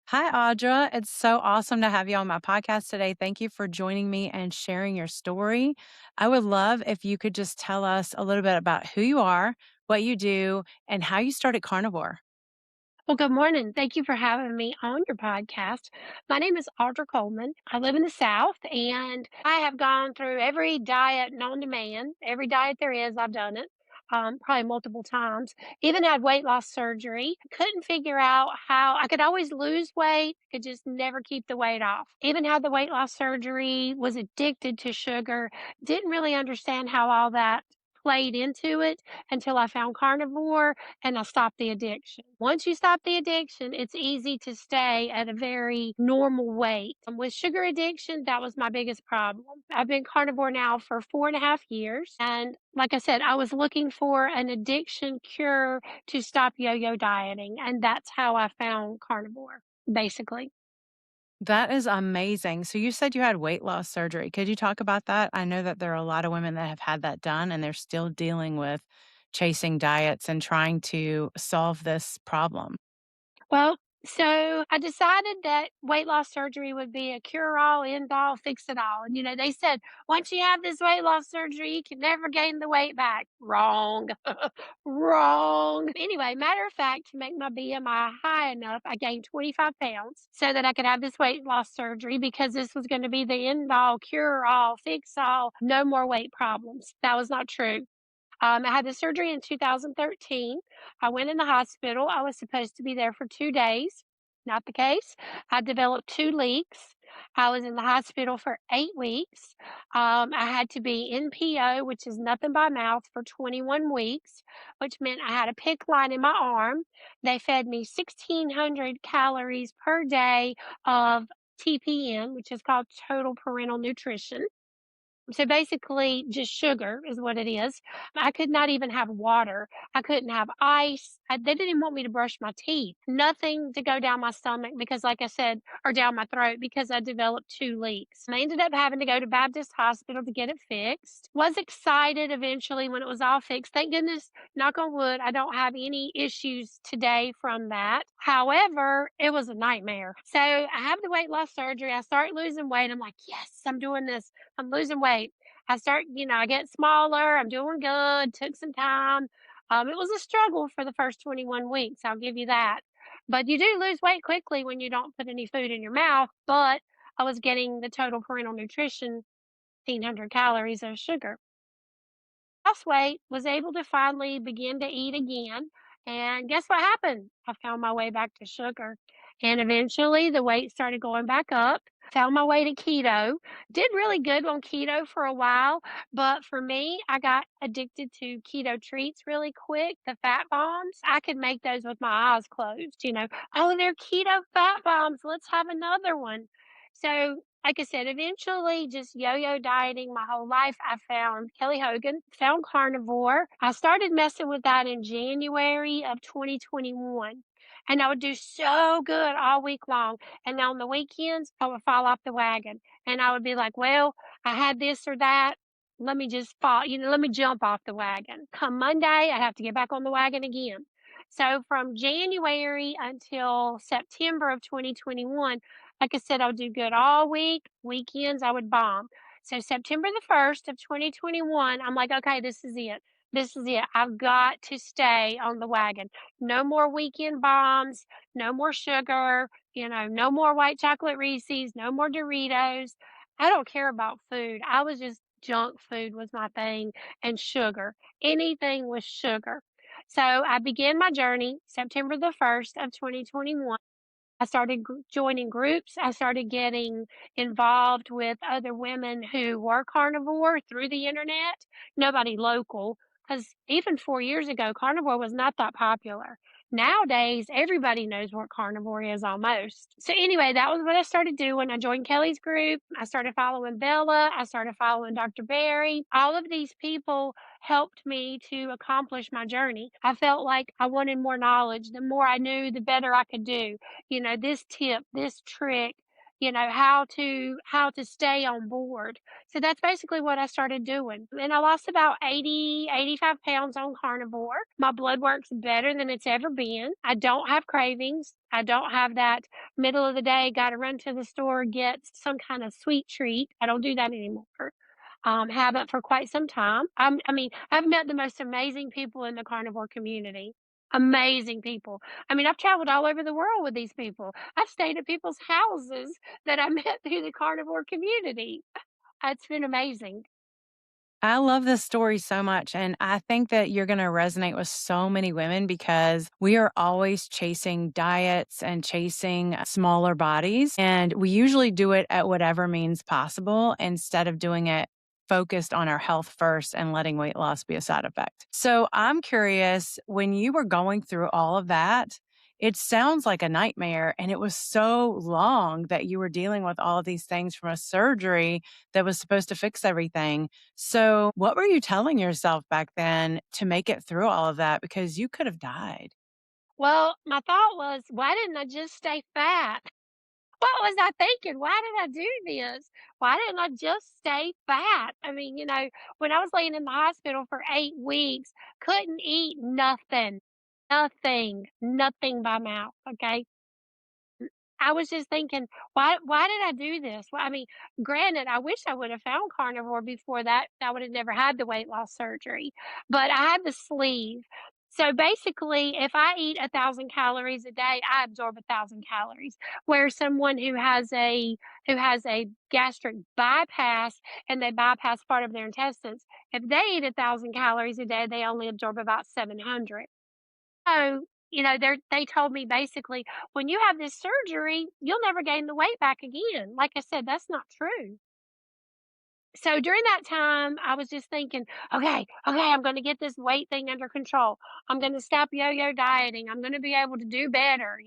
Hi, Audra. It's so awesome to have you on my podcast today. Thank you for joining me and sharing your story. I would love if you could just tell us a little bit about who you are, what you do, and how you started Carnivore. Well, good morning. Thank you for having me on your podcast. My name is Audra Coleman. I live in the South and I have gone through every diet known to man. Every diet there is, I've done it. Probably multiple times. Even had weight loss surgery. Couldn't figure out how I could always lose weight, could just never keep the weight off. Even had the weight loss surgery, was addicted to sugar, didn't really understand how all that played into it until I found carnivore and I stopped the addiction. Once you stop the addiction, it's easy to stay at a very normal weight. With sugar addiction, that was my biggest problem. I've been carnivore now for 4.5 years. And like I said, I was looking for an addiction cure to stop yo yo dieting. And that's how I found carnivore, basically. That is amazing. So, you said you had weight loss surgery. Could you talk about that? I know that there are a lot of women that have had that done and they're still dealing with chasing diets and trying to solve this problem. Well, so I decided that weight loss surgery would be a cure all, end all, fix it all. And, they said, once you have this weight loss surgery, you can never gain the weight back. Wrong. Wrong. Anyway, matter of fact, to make my BMI high enough, I gained 25 pounds so that I could have this weight loss surgery because this was going to be the end all, cure all, fix all, no more weight problems. That was not true. I had the surgery in 2013. I went in the hospital. I was supposed to be there for 2 days. Not the case. I developed two leaks. I was in the hospital for 8 weeks. I had to be NPO, which is nothing by mouth, for 21 weeks, which meant I had a PICC line in my arm. They fed me 1,600 calories per day of TPN, which is called total parental nutrition. So basically, just sugar is what it is. I could not even have water. I couldn't have ice. They didn't even want me to brush my teeth. Nothing to go down my stomach because, like I said, or down my throat because I developed two leaks. I ended up having to go to Baptist Hospital to get it fixed. Was excited eventually when it was all fixed. Thank goodness, knock on wood, I don't have any issues today from that. However, it was a nightmare. So I have the weight loss surgery. I start losing weight. I'm like, yes, I'm doing this. I'm losing weight. I get smaller. I'm doing good. Took some time. It was a struggle for the first 21 weeks. I'll give you that. But you do lose weight quickly when you don't put any food in your mouth. But I was getting the total parental nutrition, 1,500 calories of sugar. Lost weight, was able to finally begin to eat again. And guess what happened? I found my way back to sugar. And eventually the weight started going back up. Found my way to keto. Did really good on keto for a while. But for me, I got addicted to keto treats really quick. The fat bombs, I could make those with my eyes closed. Oh, they're keto fat bombs. Let's have another one. So like I said, eventually just yo-yo dieting my whole life. I found Kelly Hogan, found carnivore. I started messing with that in January of 2021. And I would do so good all week long. And on the weekends, I would fall off the wagon. And I would be like, well, I had this or that. Let me just let me jump off the wagon. Come Monday, I have to get back on the wagon again. So from January until September of 2021, like I said, I would do good all week. Weekends, I would bomb. So September the 1st of 2021, I'm like, okay, this is it. This is it. I've got to stay on the wagon. No more weekend bombs, no more sugar, no more white chocolate Reese's, no more Doritos. I don't care about food. I was just junk food was my thing and sugar. Anything with sugar. So I began my journey September the 1st of 2021. I started joining groups. I started getting involved with other women who were carnivore through the internet. Nobody local, because even 4 years ago, carnivore was not that popular. Nowadays, everybody knows what carnivore is almost. So anyway, that was what I started doing. I joined Kelly's group. I started following Bella. I started following Dr. Barry. All of these people helped me to accomplish my journey. I felt like I wanted more knowledge. The more I knew, the better I could do. This tip, this trick, how to stay on board. So that's basically what I started doing. And I lost about 85 pounds on carnivore. My blood work's better than it's ever been. I don't have cravings. I don't have that middle of the day, got to run to the store, get some kind of sweet treat. I don't do that anymore. Haven't for quite some time. I mean, I've met the most amazing people in the carnivore community. Amazing people. I mean, I've traveled all over the world with these people. I've stayed at people's houses that I met through the carnivore community. It's been amazing. I love this story so much. And I think that you're going to resonate with so many women because we are always chasing diets and chasing smaller bodies. And we usually do it at whatever means possible instead of doing it focused on our health first and letting weight loss be a side effect. So I'm curious when you were going through all of that, it sounds like a nightmare. And it was so long that you were dealing with all of these things from a surgery that was supposed to fix everything. So, what were you telling yourself back then to make it through all of that? Because you could have died. Well, my thought was, why didn't I just stay fat? What was I thinking? Why did I do this? Why didn't I just stay fat? I mean, when I was laying in the hospital for 8 weeks, couldn't eat nothing, nothing by mouth. Okay. I was just thinking, why did I do this? Well, I mean, granted, I wish I would have found carnivore before that. I would have never had the weight loss surgery, but I had the sleeve. So basically, if I eat 1,000 calories a day, I absorb 1,000 calories. Where someone who has a gastric bypass and they bypass part of their intestines, if they eat 1,000 calories a day, they only absorb about 700. So, they told me basically, "When you have this surgery, you'll never gain the weight back again." Like I said, that's not true. So during that time, I was just thinking, "Okay, okay, I'm gonna get this weight thing under control. I'm gonna stop yo-yo dieting. I'm gonna be able to do better."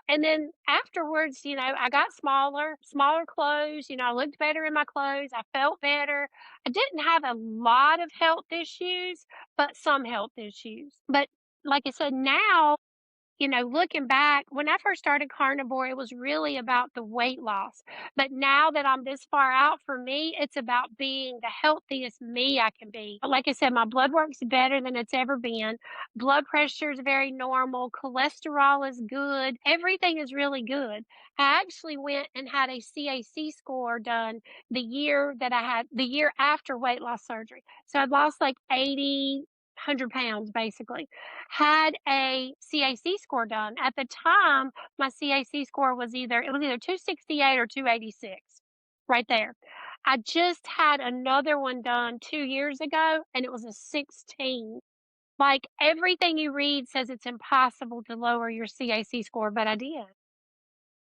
And then afterwards, I got smaller clothes, I looked better in my clothes. I felt better. I didn't have a lot of health issues, but some health issues. But like I said, now looking back, when I first started carnivore, it was really about the weight loss. But now that I'm this far out, for me, it's about being the healthiest me I can be. Like I said, my blood work's better than it's ever been. Blood pressure is very normal. Cholesterol is good. Everything is really good. I actually went and had a CAC score done the year after weight loss surgery. So I'd lost like 100 pounds basically, had a CAC score done. At the time, my CAC score was either 268 or 286, right there. I just had another one done 2 years ago, and it was a 16. Like everything you read says it's impossible to lower your CAC score, but I did.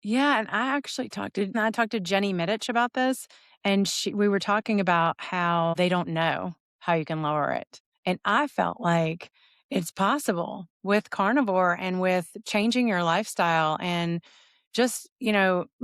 Yeah, and I talked to Jenny Mittich about this, and we were talking about how they don't know how you can lower it. And I felt like it's possible with carnivore and with changing your lifestyle and just,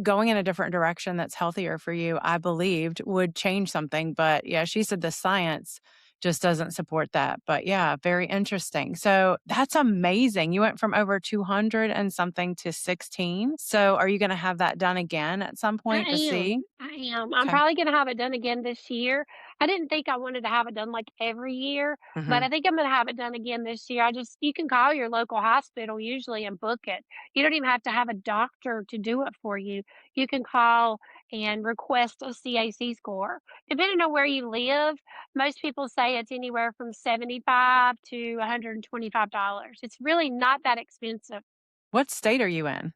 going in a different direction that's healthier for you, I believed would change something. But yeah, she said the science just doesn't support that. But yeah, very interesting. So that's amazing. You went from over 200 and something to 16. So are you going to have that done again at some I point to see? am. I am. I'm Okay. probably gonna have it done again this year. I didn't think I wanted to have it done like every year, but Hmm. I think I'm gonna have it done again this year. You can call your local hospital usually and book it. You don't even have to have a doctor to do it for you. You can call and request a CAC score. Depending on where you live, most people say it's anywhere from 75 to $125. It's really not that expensive. What state are you in?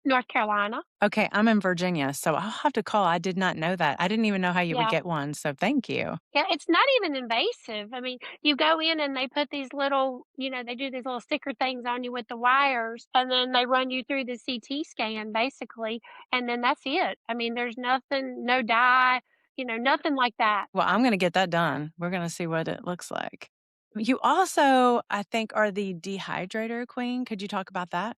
North Carolina. Okay, I'm in Virginia, so I'll have to call. I did not know that. I didn't even know how you would Yeah. get one. So thank you. Yeah, it's not even invasive. I mean, you go in and they put these they do these little sticker things on you with the wires, and then they run you through the CT scan basically, and then that's it. I mean, there's nothing, no dye, nothing like that. Well, I'm going to get that done. We're going to see what it looks like. You also, I think, are the dehydrator queen. Could you talk about that?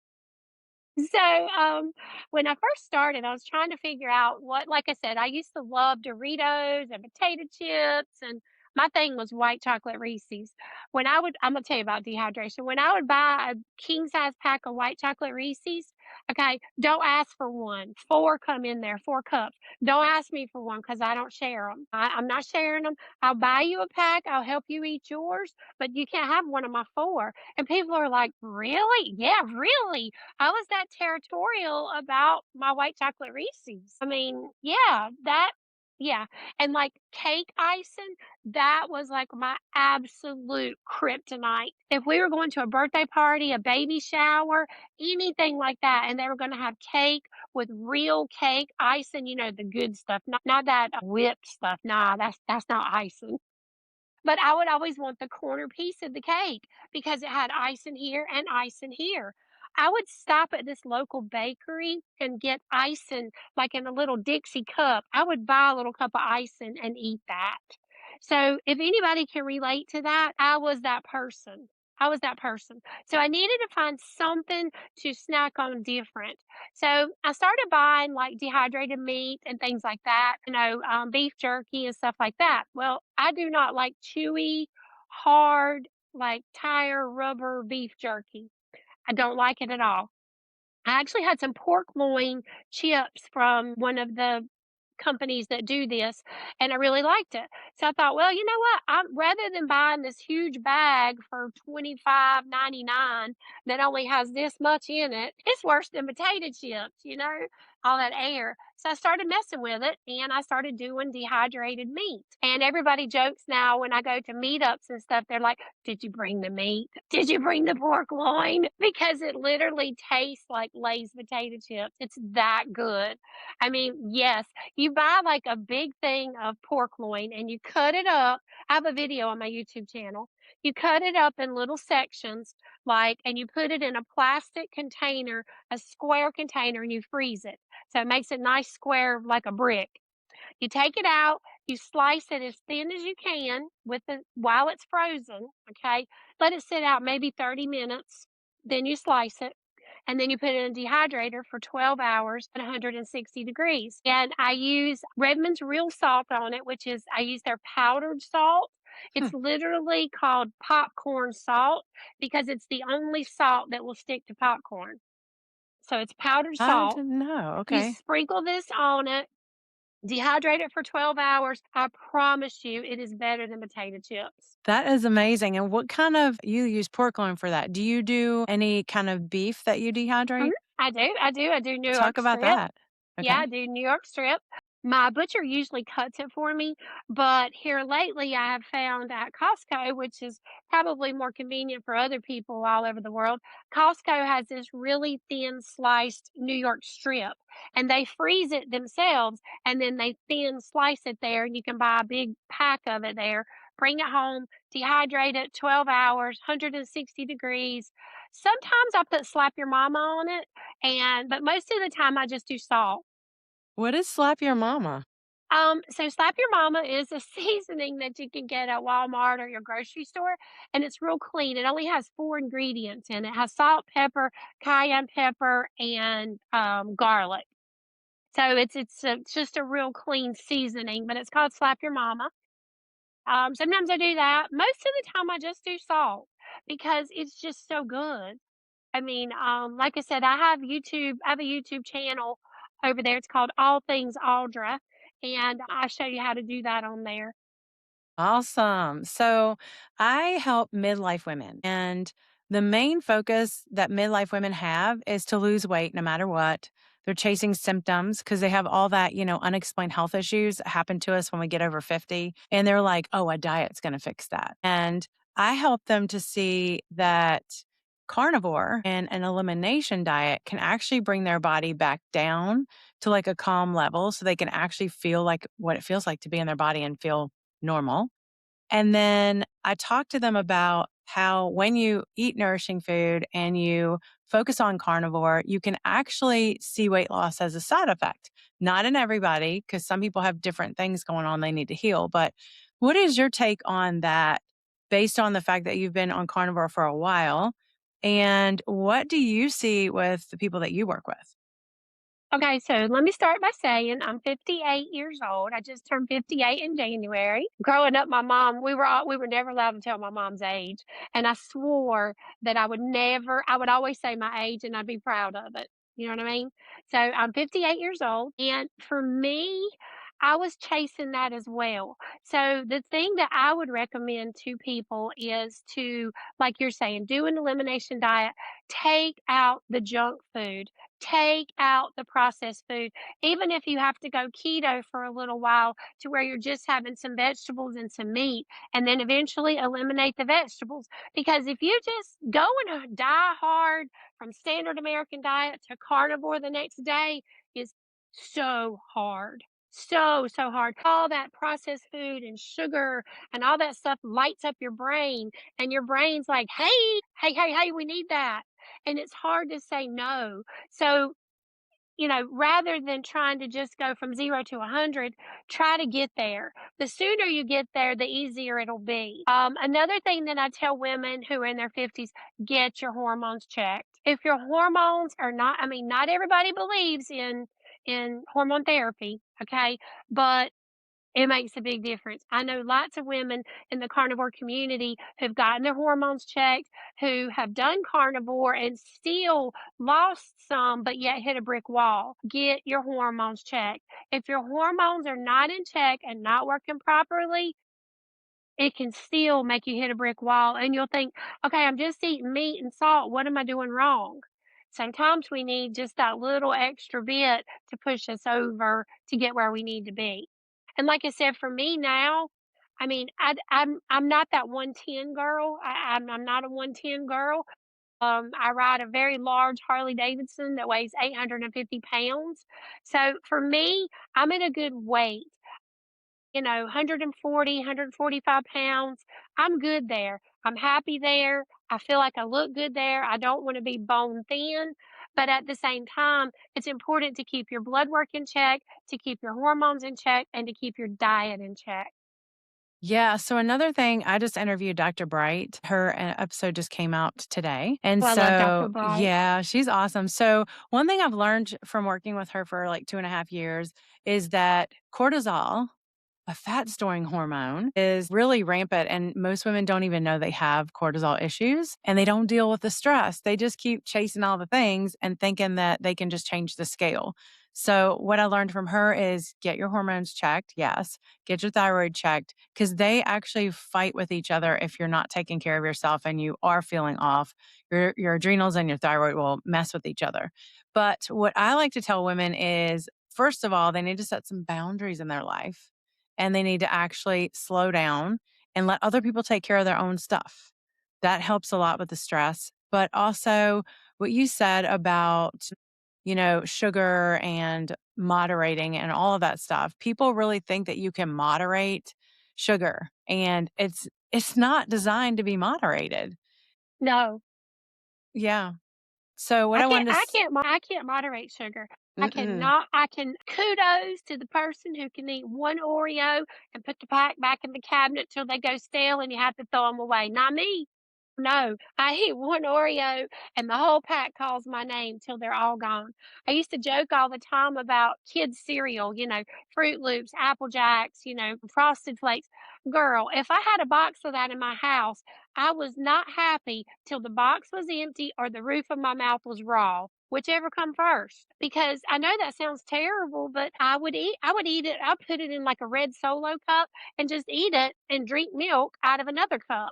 So, when I first started, I was trying to figure out like I said, I used to love Doritos and potato chips, and my thing was white chocolate Reese's. I'm gonna tell you about dehydration. When I would buy a king size pack of white chocolate Reese's, Okay, don't ask for one. 4 come in there, 4 cups. Don't ask me for one because I don't share 'em. I'm not sharing them. 'em. I'll buy you a pack, I'll help you eat yours, but you can't have one of my 4. And people are like, "Really? Yeah, really?" I was that territorial about my white chocolate Reese's. I mean, yeah, and, like, cake icing, that was, like, my absolute kryptonite. If we were going to a birthday party, a baby shower, anything like that, and they were gonna have cake with real cake icing, the good stuff, not that whipped stuff. Nah, that's not icing. But I would always want the corner piece of the cake because it had ice in here and ice in here. I would stop at this local bakery and get icing like in a little Dixie cup. I would buy a little cup of icing and eat that. So if anybody can relate to that, I was that person. I was that person. So I needed to find something to snack on different. So I started buying like dehydrated meat and things like that, beef jerky and stuff like that. Well, I do not like chewy, hard, like tire rubber beef jerky. I don't like it at all. I actually had some pork loin chips from one of the companies that do this, and I really liked it. So I thought, well, you know what? Rather than buying this huge bag for 25.99 that only has this much in it, it's worse than potato chips, all that air. So I started messing with it and I started doing dehydrated meat. And everybody jokes now when I go to meetups and stuff, they're like, "Did you bring the meat? Did you bring the pork loin?" Because it literally tastes like Lay's potato chips. It's that good. I mean, yes, you buy like a big thing of pork loin and you cut it up. I have a video on my YouTube channel. You cut it up in little sections, and you put it in a plastic container, a square container, and you freeze it. So it makes it nice square like a brick. You take it out, you slice it as thin as you can while it's frozen, okay? Let it sit out maybe 30 minutes. Then you slice it and then you put it in a dehydrator for 12 hours at 160 degrees. And I use Redmond's real salt on it, which is I use their powdered salt. Hmm, It's literally called popcorn salt because it's the only salt that will stick to popcorn. So it's powdered I salt. didn't know. You Okay. sprinkle this on it, dehydrate it for 12 hours. I promise you it is better than potato chips. That is amazing. And what kind of you use pork loin for that? Do you do any kind of beef that you Mhm. dehydrate? I do New Talk York about strip. that. Yeah, I Okay. do New York strip. My butcher usually cuts it for me, but here lately I have found at Costco, which is probably more convenient for other people all over the world. Costco has this really thin sliced New York strip, and they freeze it themselves, and then they thin slice it there, and you can buy a big pack of it there. Bring it home, dehydrate it 12 hours, 160 degrees. Sometimes I put slap your mama on it, but most of the time I just do salt. What is slap your mama? So Slap Your Mama is a seasoning that you can get at Walmart or your grocery store, and it's real clean. It only has 4 ingredients in it. It has salt, pepper, cayenne pepper, and garlic. So it's just a real clean seasoning, but it's called Slap Your Mama. Sometimes I do that. Most of the time I just do salt because it's just so good. I mean, like I said, I have a YouTube channel over there. It's called All Things Audra, and I show you how to do that on there. Awesome. So I help midlife women, and the main focus that midlife women have is to lose weight no matter what. They're chasing symptoms because they have all that, unexplained health issues that happen to us when we get over 50. And they're like, oh, a diet's going to fix that. And I help them to see that carnivore and an elimination diet can actually bring their body back down to like a calm level so they can actually feel like what it feels like to be in their body and feel normal. And then I talk to them about how when you eat nourishing food and you focus on carnivore, you can actually see weight loss as a side effect. Not in everybody, because some people have different things going on they need to heal. But what is your take on that based on the fact that you've been on carnivore for a while? And what do you see with the people that you work with? Okay, so let me start by saying I'm 58 years old. I just turned 58 in January. Growing up, my mom, we were never allowed to tell my mom's age, and I swore that I would always say my age and I'd be proud of it. You know what I mean? So I'm 58 years old. And for me, I was chasing that as well. So the thing that I would recommend to people is to, like you're saying, do an elimination diet, take out the junk food, take out the processed food, even if you have to go keto for a little while to where you're just having some vegetables and some meat, and then eventually eliminate the vegetables. Because if you just go and die hard from standard American diet to carnivore the next day is so hard. So hard. All that processed food and sugar and all that stuff lights up your brain, and your brain's like, hey, we need that. And it's hard to say no. So rather than trying to just go from 0 to 100, try to get there. The sooner you get there, the easier it'll be. Another thing that I tell women who are in their 50s, get your hormones checked. If your hormones are not, I mean, not everybody believes in hormone therapy, okay? But it makes a big difference. I know lots of women in the carnivore community who've gotten their hormones checked, who have done carnivore and still lost some, but yet hit a brick wall. Get your hormones checked. If your hormones are not in check and not working properly, it can still make you hit a brick wall. And you'll think, okay, I'm just eating meat and salt. What am I doing wrong? Sometimes we need just that little extra bit to push us over to get where we need to be. And like I said, for me now, I mean, I'm not that 110 girl. I'm not a 110 girl. I ride a very large Harley Davidson that weighs 850 pounds. So for me, I'm in a good weight. 140, 145 pounds. I'm good there. I'm happy there. I feel like I look good there. I don't want to be bone thin. But at the same time, it's important to keep your blood work in check, to keep your hormones in check, and to keep your diet in check. Yeah. So another thing, I just interviewed Dr. Bright. Her episode just came out today. And Well, I love Dr. so, Bright. yeah, she's awesome. So, one thing I've learned from working with her for like 2.5 years is that cortisol, a fat storing hormone, is really rampant. And most women don't even know they have cortisol issues and they don't deal with the stress. They just keep chasing all the things and thinking that they can just change the scale. So, what I learned from her is get your hormones checked. Yes. Get your thyroid checked because they actually fight with each other if you're not taking care of yourself and you are feeling off. Your adrenals and your thyroid will mess with each other. But what I like to tell women is, first of all, they need to set some boundaries in their life and they need to actually slow down and let other people take care of their own stuff. That helps a lot with the stress. But also, what you said about sugar and moderating and all of that stuff. People really think that you can moderate sugar and it's not designed to be moderated. No, Yeah. So what I wanted to I can't moderate sugar. I mm-mm. cannot. I can kudos to the person who can eat one Oreo and put the pack back in the cabinet till they go stale and you have to throw them away. Not me. No, I eat one Oreo and the whole pack calls my name till they're all gone. I used to joke all the time about kids' cereal, Fruit Loops, Apple Jacks, Frosted Flakes. Girl, if I had a box of that in my house, I was not happy till the box was empty or the roof of my mouth was raw, whichever come first. Because I know that sounds terrible, but I would eat it. I put it in like a red Solo cup and just eat it and drink milk out of another cup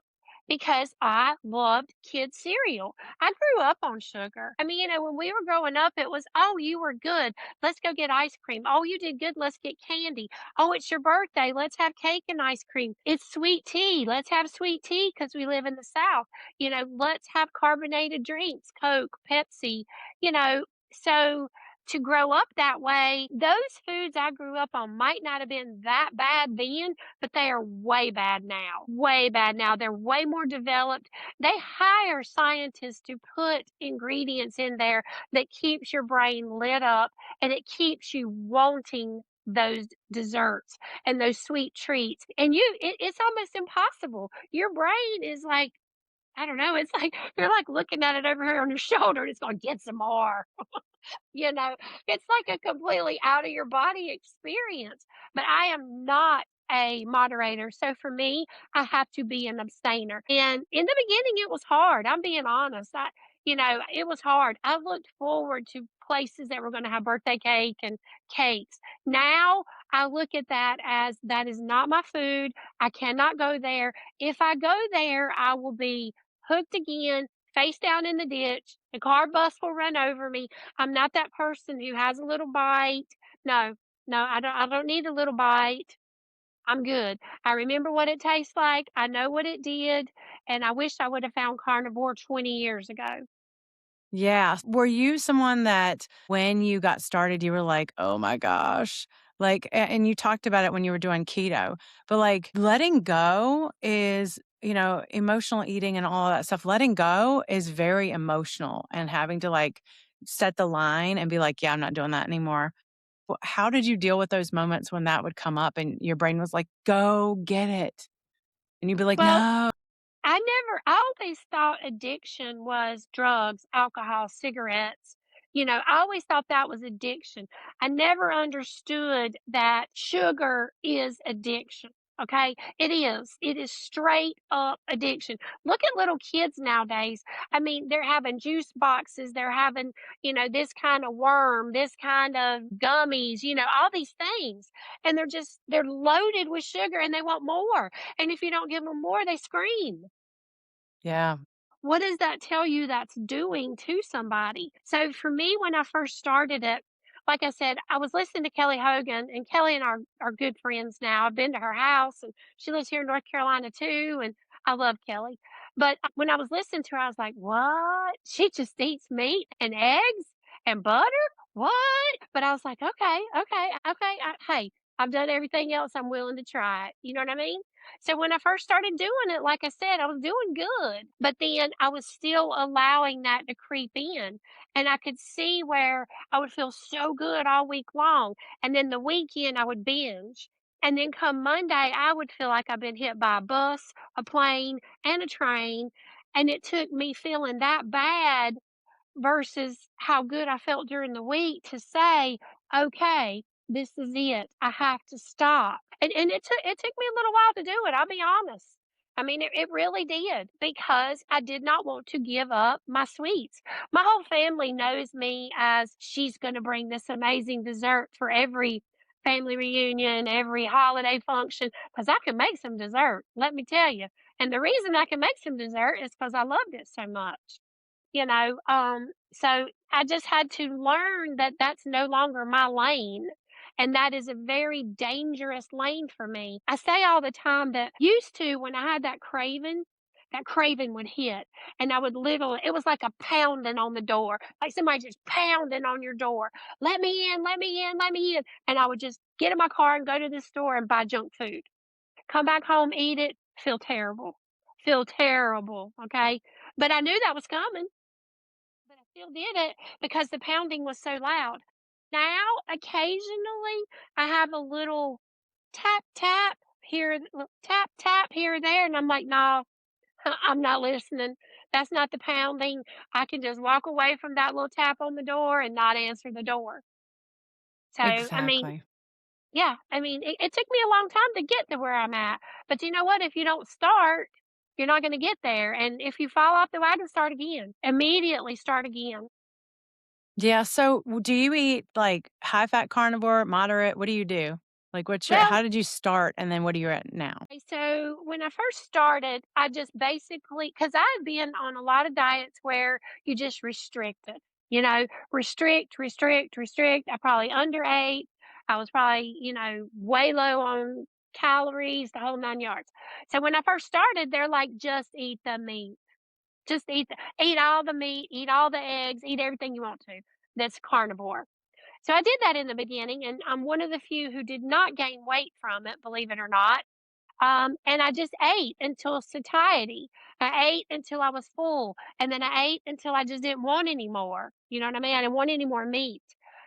because I loved kids cereal. I grew up on sugar. I mean, when we were growing up, it was, oh, you were good. Let's go get ice cream. Oh, you did good. Let's get candy. Oh, it's your birthday. Let's have cake and ice cream. It's sweet tea. Let's have sweet tea because we live in the South. Let's have carbonated drinks, Coke, Pepsi, you know. So to grow up that way, those foods I grew up on might not have been that bad then, but they are way bad now. Way bad now. They're way more developed. They hire scientists to put ingredients in there that keeps your brain lit up and it keeps you wanting those desserts and those sweet treats. And it's almost impossible. Your brain is like, I don't know, it's like you're like looking at it over here on your shoulder and it's going, get some more. You know, it's like a completely out of your body experience. But I am not a moderator. So for me, I have to be an abstainer. And in the beginning, it was hard. I'm being honest. It was hard. I looked forward to places that were gonna have birthday cake and cakes. Now, I look at that as that is not my food. I cannot go there. If I go there, I will be hooked again, face down in the ditch. The car bus will run over me. I'm not that person who has a little bite. No, no, I don't need a little bite. I'm good. I remember what it tastes like. I know what it did, and I wish I would have found carnivore 20 years ago. Yeah. Were you someone that when you got started, you were like, "Oh my gosh," like, and you talked about it when you were doing keto, but like letting go is, emotional eating and all of that stuff. Letting go is very emotional and having to like set the line and be like, "Yeah, I'm not doing that anymore." How did you deal with those moments when that would come up and your brain was like, "Go get it." And you'd be like, Well, "No." I always thought addiction was drugs, alcohol, cigarettes. I always thought that was addiction. I never understood that sugar is addiction. Okay. It is. It is straight up addiction. Look at little kids nowadays. I mean, they're having juice boxes. They're having, this kind of worm, this kind of gummies, all these things. And they're loaded with sugar and they want more. And if you don't give them more, they scream. Yeah. What does that tell you that's doing to somebody? So for me, when I first started it, like I said, I was listening to Kelly Hogan, and Kelly and I are good friends now. I've been to her house, and she lives here in North Carolina too, and I love Kelly. But when I was listening to her, I was like, "What? She just eats meat and eggs and butter? What?" But I was like, "Okay, okay, okay. Hey, I've done everything else. I'm willing to try it." You know what I mean? So when I first started doing it, like I said, I was doing good, but then I was still allowing that to creep in. And I could see where I would feel so good all week long. And then the weekend I would binge. And then come Monday, I would feel like I've been hit by a bus, a plane, and a train. And it took me feeling that bad versus how good I felt during the week to say, "Okay, this is it. I have to stop." And it took me a little while to do it, I'll be honest. I mean, it really did because I did not want to give up my sweets. My whole family knows me as she's gonna bring this amazing dessert for every family reunion, every holiday function, because I can make some dessert, let me tell you. And the reason I can make some dessert is because I loved it so much. So I just had to learn that that's no longer my lane, and that is a very dangerous lane for me. I say all the time that used to when I had that craving would hit, and I would literally it was like a pounding on the door, like somebody just pounding on your door. "Let me in, let me in, let me in." And I would just get in my car and go to the store and buy junk food. Come back home, eat it, feel terrible, okay? But I knew that was coming. But I still did it because the pounding was so loud. Now, occasionally, I have a little tap, tap here, tap, tap here or there, and I'm like, "No, I'm not listening. That's not the pounding. I can just walk away from that little tap on the door and not answer the door." So, I mean, Exactly. yeah, I mean, it took me a long time to get to where I'm at. But you know what? If you don't start, you're not going to get there. And if you fall off the wagon, start again. Immediately start again. Yeah, so do you eat, like, high fat carnivore, moderate? What do you do? Like, Well, how did you start, and then what are you at now? okay, so when I first started, I just basically, because I've been on a lot of diets where you just restrict it, restrict, restrict, restrict. I probably underate. I was probably, way low on calories, the whole 9 yards. So when I first started, they're like, just eat the meat. Just eat all the meat, eat all the eggs, eat everything you want to. That's carnivore. So I did that in the beginning, and I'm one of the few who did not gain weight from it, believe it or not. And I just ate until satiety. I ate until I was full, and then I ate until I just didn't want any more. You know what I mean? I didn't want any more meat.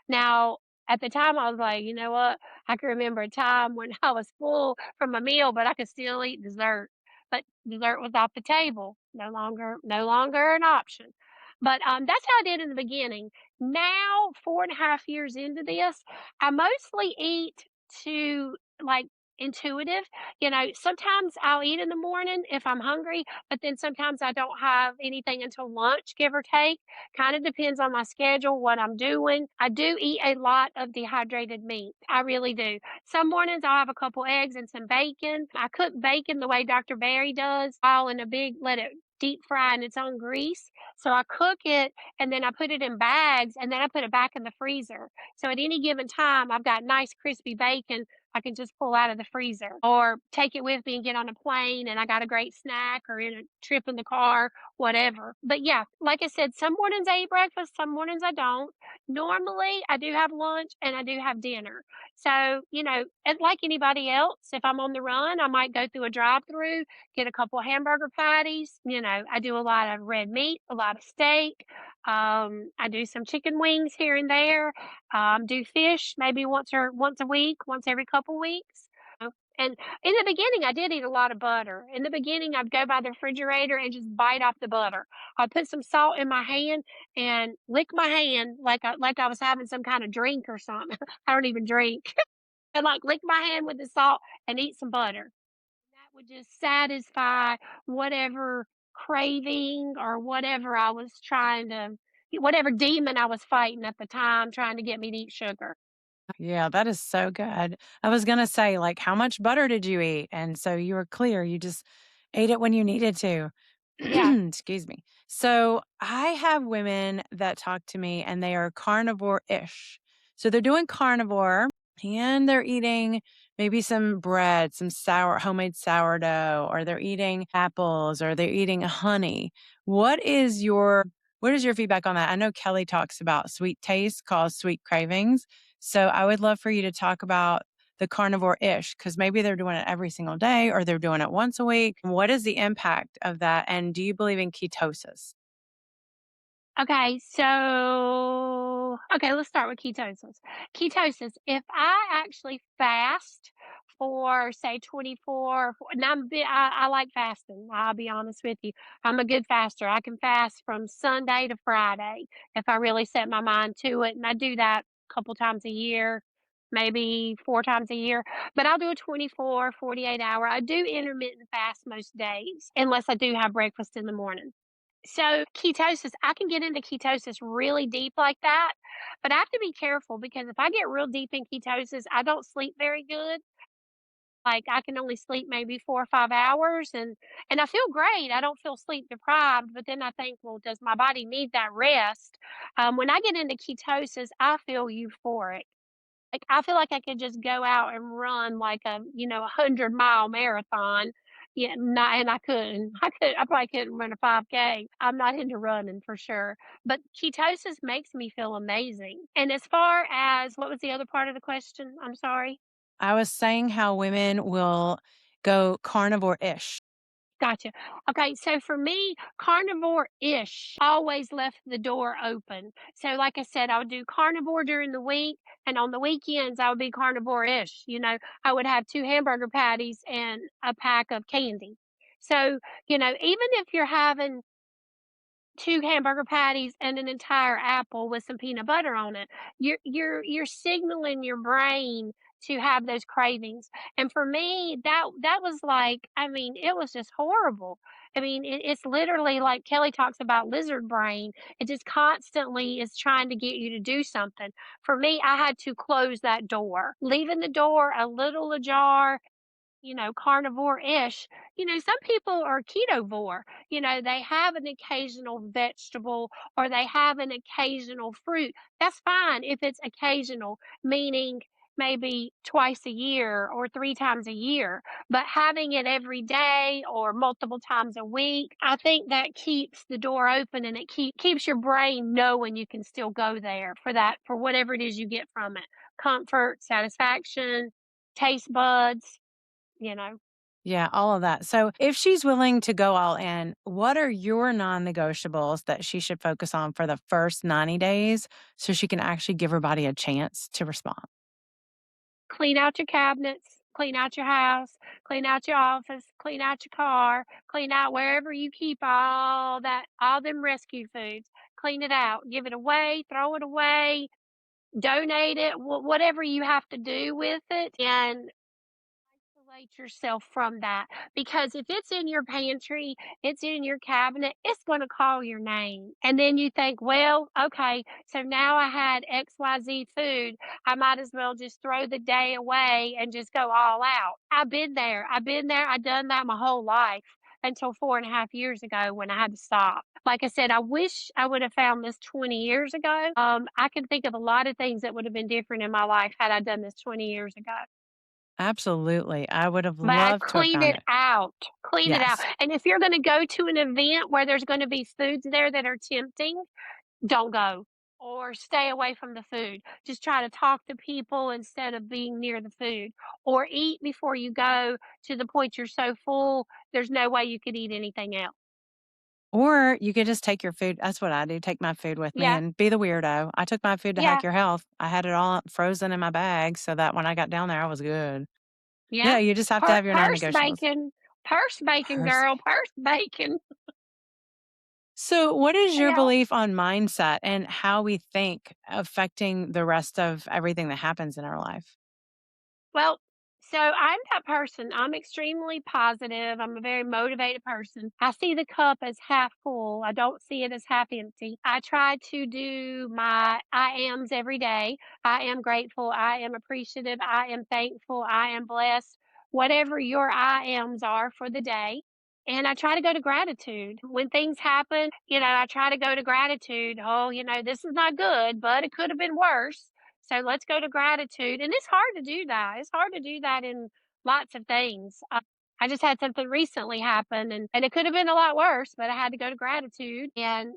Now, at the time, I was like, you know what? I can remember a time when I was full from a meal, but I could still eat dessert. But dessert was off the table, no longer an option. But that's how I did in the beginning. Now, 4.5 years into this, I mostly eat to like intuitive. You know, sometimes I'll eat in the morning if I'm hungry, but then sometimes I don't have anything until lunch, give or take. Kind of depends on my schedule, what I'm doing. I do eat a lot of dehydrated meat. I really do. Some mornings I'll have a couple eggs and some bacon. I cook bacon the way Dr. Barry does, all in a big, let it deep fry in its own grease. So I cook it and then I put it in bags and then I put it back in the freezer. So at any given time, I've got nice crispy bacon I can just pull out of the freezer or take it with me and get on a plane and I got a great snack or in a trip in the car, whatever. But yeah, like I said, some mornings I eat breakfast, some mornings I don't. Normally, I do have lunch and I do have dinner. So, you know, and like anybody else, if I'm on the run, I might go through a drive through, get a couple of hamburger patties. You know, I do a lot of red meat, a lot of steak. I do some chicken wings here and there, do fish maybe once a week, once every couple weeks. And in the beginning, I did eat a lot of butter. In the beginning, I'd go by the refrigerator and just bite off the butter. I'd put some salt in my hand and lick my hand like I was having some kind of drink or something. I don't even drink. And like lick my hand with the salt and eat some butter. That would just satisfy whatever craving or whatever I was trying to whatever demon I was fighting at the time trying to get me to eat sugar. Yeah, that is so good. I was gonna say, like, how much butter did you eat? And so you were clear, you just ate it when you needed to. Yeah. Excuse me. So I have women that talk to me and they are carnivore-ish. So they're doing carnivore and they're eating maybe some bread, some homemade sourdough, or they're eating apples or they're eating honey. What is your feedback on that? I know Kelly talks about sweet taste cause sweet cravings. So I would love for you to talk about the carnivore-ish because maybe they're doing it every single day or they're doing it once a week. What is the impact of that? And do you believe in ketosis? Okay, so okay, let's start with ketosis. Ketosis, if I actually fast for say 24, and I like fasting. I'll be honest with you. I'm a good faster. I can fast from Sunday to Friday if I really set my mind to it, and I do that a couple times a year, maybe 4 times a year. But I'll do a 24, 48 hour. I do intermittent fast most days unless I do have breakfast in the morning. So ketosis, I can get into ketosis really deep like that, but I have to be careful because if I get real deep in ketosis, I don't sleep very good. Like I can only sleep maybe 4 or 5 hours and I feel great. I don't feel sleep deprived, but then I think, well, does my body need that rest? When I get into ketosis, I feel euphoric. Like, I feel like I could just go out and run like a, 100-mile marathon. Yeah, not and I couldn't. I probably couldn't run a 5K. I'm not into running for sure, but ketosis makes me feel amazing. And as far as what was the other part of the question? I'm sorry. I was saying how women will go carnivore-ish. Gotcha. Okay, so for me, carnivore-ish always left the door open. So like I said, I would do carnivore during the week, and on the weekends, I would be carnivore-ish. You know, I would have 2 hamburger patties and a pack of candy. So, even if you're having 2 hamburger patties and an entire apple with some peanut butter on it. You're signaling your brain to have those cravings. And for me, that was like, I mean, it was just horrible. I mean, it's literally like Kelly talks about lizard brain. It just constantly is trying to get you to do something. For me, I had to close that door, leaving the door a little ajar, carnivore-ish. Some people are ketovore. They have an occasional vegetable or they have an occasional fruit. That's fine if it's occasional, meaning maybe twice a year or 3 times a year. But having it every day or multiple times a week, I think that keeps the door open and it keeps your brain knowing you can still go there for whatever it is you get from it. Comfort, satisfaction, taste buds, you know? Yeah, all of that. So if she's willing to go all in, what are your non-negotiables that she should focus on for the first 90 days so she can actually give her body a chance to respond? Clean out your cabinets, clean out your house, clean out your office, clean out your car, clean out wherever you keep all them rescue foods. Clean it out, give it away, throw it away, donate it, whatever you have to do with it. And isolate yourself from that, because if it's in your pantry, it's in your cabinet, it's going to call your name. And then you think, well, okay, so now I had XYZ food. I might as well just throw the day away and just go all out. I've been there. I've been there. I've done that my whole life until 4.5 years ago when I had to stop. Like I said, I wish I would have found this 20 years ago. I can think of a lot of things that would have been different in my life had I done this 20 years ago. Absolutely. I would have But I loved to have clean found it it. out, clean it out. Yes. And if you're gonna go to an event where there's gonna be foods there that are tempting, don't go or stay away from the food. Just try to talk to people instead of being near the food, or eat before you go to the point you're so full, there's no way you could eat anything else. Or you could just take your food. That's what I do. Take my food with me Yeah, and be the weirdo. I took my food to yeah, Hack Your Health. I had it all frozen in my bag so that when I got down there, I was good. yeah. Yeah, you just have to have your Purse non-negotiables. bacon, purse bacon, Pers girl, purse bacon. So, what is your Yeah. belief on mindset and how we think affecting the rest of everything that happens in our life? Well, so I'm that person. I'm extremely positive. I'm a very motivated person. I see the cup as half full. I don't see it as half empty. I try to do my I ams every day. I am grateful. I am appreciative. I am thankful. I am blessed. Whatever your I ams are for the day. And I try to go to gratitude. When things happen, I try to go to gratitude. Oh, this is not good, but it could have been worse, so let's go to gratitude. And it's hard to do that. It's hard to do that in lots of things. I just had something recently happen, and it could have been a lot worse, but I had to go to gratitude. And,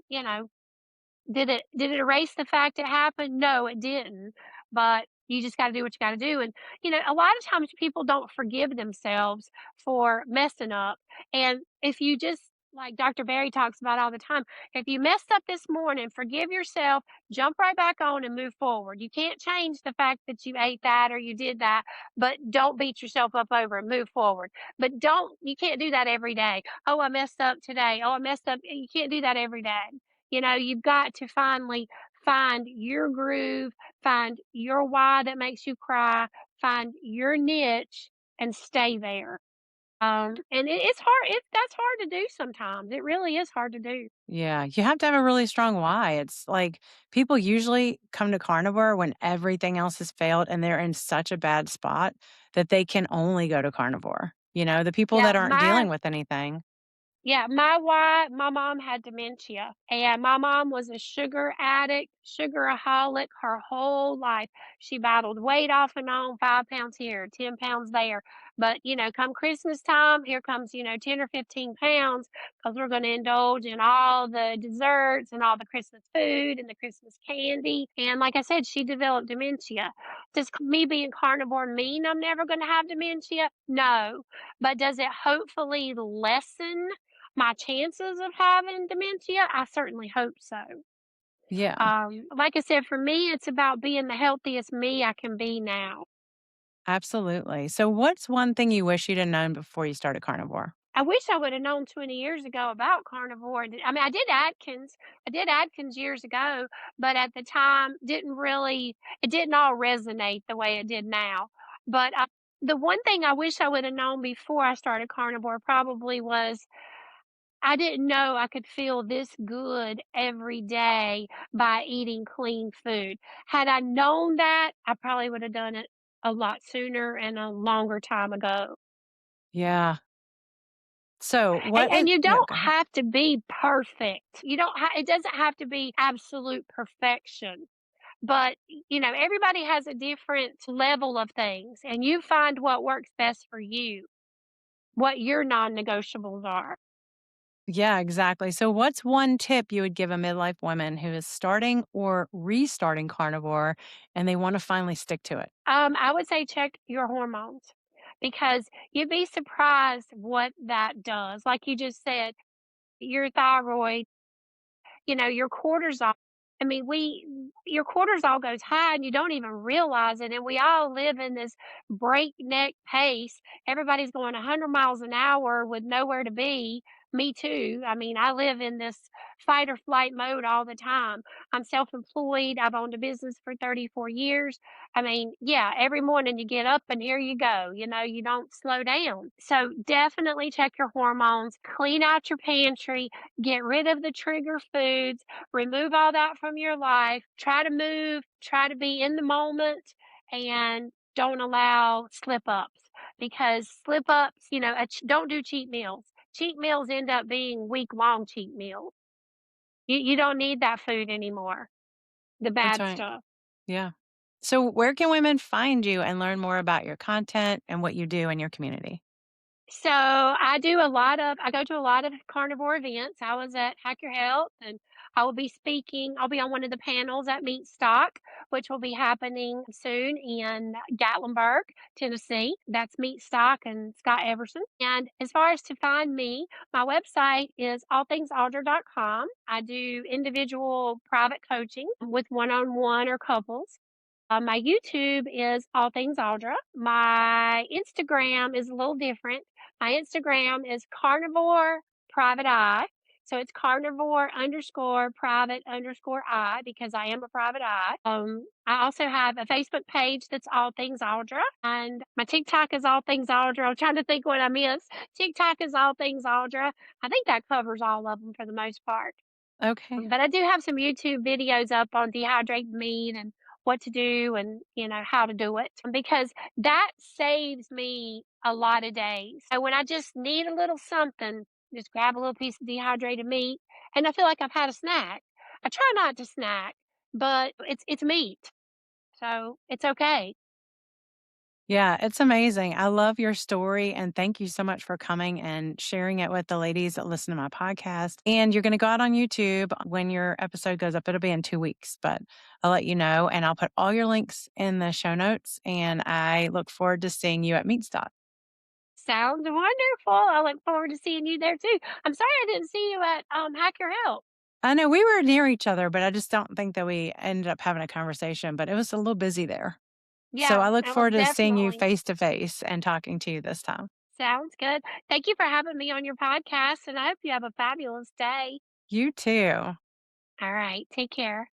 did it erase the fact it happened? No, it didn't. But you just got to do what you got to do. And a lot of times people don't forgive themselves for messing up. And if you just, like Dr. Barry talks about all the time, if you messed up this morning, forgive yourself, jump right back on and move forward. You can't change the fact that you ate that or you did that, but don't beat yourself up over it. Move forward. But you can't do that every day. Oh, I messed up today. Oh, I messed up. You can't do that every day. You've got to finally find your groove, find your why that makes you cry, find your niche and stay there. And it's hard. That's hard to do sometimes. It really is hard to do. Yeah, you have to have a really strong why. It's like people usually come to carnivore when everything else has failed and they're in such a bad spot that they can only go to carnivore. The people Yeah, that aren't dealing with anything. Yeah, my mom had dementia, and my mom was a sugar addict, sugaraholic her whole life. She battled weight off and on, 5 pounds here, 10 pounds there. But, come Christmas time, here comes, 10 or 15 pounds because we're going to indulge in all the desserts and all the Christmas food and the Christmas candy. And like I said, she developed dementia. Does me being carnivore mean I'm never going to have dementia? No. But does it hopefully lessen my chances of having dementia? I certainly hope so. Yeah, Like I said, for me, it's about being the healthiest me I can be now. absolutely. So, what's one thing you wish you'd have known before you started carnivore? I wish I would have known 20 years ago about carnivore. I mean, I did Atkins. I did Atkins years ago, but at the time, it didn't all resonate the way it did now. But the one thing I wish I would have known before I started carnivore probably was I didn't know I could feel this good every day by eating clean food. Had I known that, I probably would have done it a lot sooner and a longer time ago. Yeah. So, And, what is, and you yeah, don't go ahead. have to be perfect. You don't it doesn't have to be absolute perfection. But, everybody has a different level of things, and you find what works best for you, what your non-negotiables are. Yeah, exactly. So, what's one tip you would give a midlife woman who is starting or restarting carnivore and they want to finally stick to it? I would say check your hormones because you'd be surprised what that does. Like you just said, your thyroid, your cortisol. I mean, your cortisol goes high and you don't even realize it. And we all live in this breakneck pace. Everybody's going 100 miles an hour with nowhere to be. Me too. I mean, I live in this fight or flight mode all the time. I'm self-employed. I've owned a business for 34 years. I mean, yeah, every morning you get up and here you go. You know, you don't slow down. So definitely check your hormones, clean out your pantry, get rid of the trigger foods, remove all that from your life. Try to move, try to be in the moment, and don't allow slip ups because slip ups, don't do cheat meals. Cheat meals end up being week-long cheat meals. You don't need that food anymore, the That's bad right. stuff. Yeah. So, where can women find you and learn more about your content and what you do in your community? So, I go to a lot of carnivore events. I was at Hack Your Health, and I will be speaking. I'll be on one of the panels at Meat Stock, which will be happening soon in Gatlinburg, Tennessee. That's Meat Stock and Scott Everson. And as far as to find me, my website is allthingsaudra.com. I do individual private coaching with one-on-one or couples. My YouTube is All Things Audra. My Instagram is a little different. My Instagram is carnivore private eye. So it's carnivore underscore private underscore eye because I am a private eye. I also have a Facebook page that's All Things Audra, and my TikTok is All Things Audra. I'm trying to think what I missed. TikTok is All Things Audra. I think that covers all of them for the most part. Okay. But I do have some YouTube videos up on dehydrating meat and what to do and, how to do it because that saves me a lot of days. So when I just need a little something, just grab a little piece of dehydrated meat and I feel like I've had a snack. I try not to snack, but it's meat. So it's okay. Yeah, it's amazing. I love your story and thank you so much for coming and sharing it with the ladies that listen to my podcast. And you're going to go out on YouTube when your episode goes up. It'll be in 2 weeks, but I'll let you know and I'll put all your links in the show notes. And I look forward to seeing you at Meatstock. Sounds wonderful. I look forward to seeing you there too. I'm sorry I didn't see you at Hack Your Health. I know we were near each other, but I just don't think that we ended up having a conversation, but it was a little busy there. So Yeah, I look that was forward to seeing you definitely face to face and talking to you this time. sounds good. Thank you for having me on your podcast, and I hope you have a fabulous day. You too. All right. Take care.